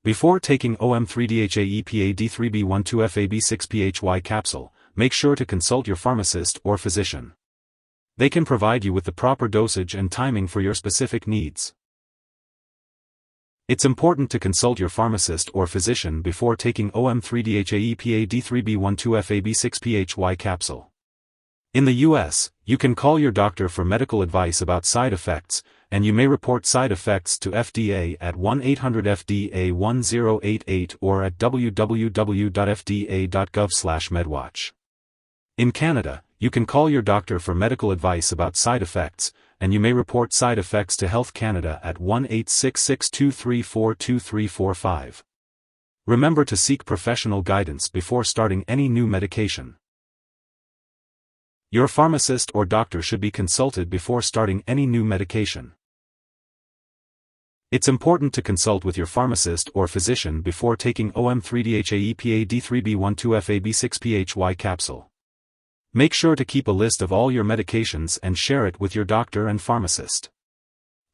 Before taking Om-3-Dha-Epa-D3-B12-Fa-B-6-Phy capsule, make sure to consult your pharmacist or physician. They can provide you with the proper dosage and timing for your specific needs. It's important to consult your pharmacist or physician before taking Om-3-Dha-Epa-D3-B12-Fa-B-6-Phy capsule. In the US, you can call your doctor for medical advice about side effects, and you may report side effects to FDA at 1-800-FDA-1088 or at www.fda.gov/medwatch. In Canada, you can call your doctor for medical advice about side effects, and you may report side effects to Health Canada at 1-866-234-2345. Remember to seek professional guidance before starting any new medication. Your pharmacist or doctor should be consulted before starting any new medication. It's important to consult with your pharmacist or physician before taking Om-3-Dha-Epa-D3-B12-Fa-B-6-Phy capsule. Make sure to keep a list of all your medications and share it with your doctor and pharmacist.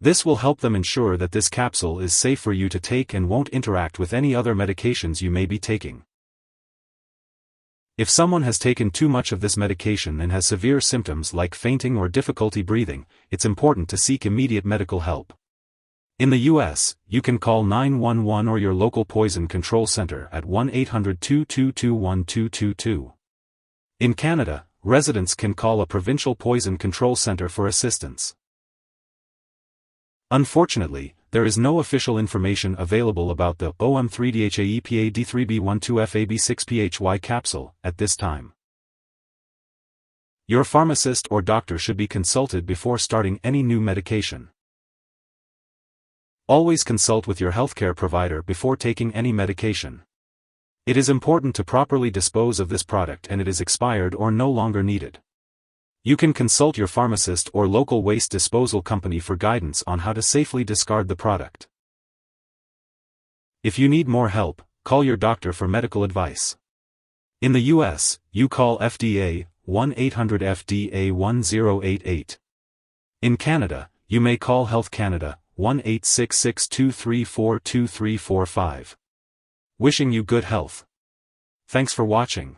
This will help them ensure that this capsule is safe for you to take and won't interact with any other medications you may be taking. If someone has taken too much of this medication and has severe symptoms like fainting or difficulty breathing, it's important to seek immediate medical help. In the US, you can call 911 or your local poison control center at 1-800-222-1222. In Canada, residents can call a provincial poison control center for assistance. Unfortunately, there is no official information available about the Om-3-Dha-Epa-D3-B12-Fa-B-6-Phy capsule at this time. Your pharmacist or doctor should be consulted before starting any new medication. Always consult with your healthcare provider before taking any medication. It is important to properly dispose of this product and it is expired or no longer needed. You can consult your pharmacist or local waste disposal company for guidance on how to safely discard the product. If you need more help, call your doctor for medical advice. In the US, you call FDA, 1-800-FDA-1088. In Canada, you may call Health Canada, 1-866-234-2345. Wishing you good health. Thanks for watching.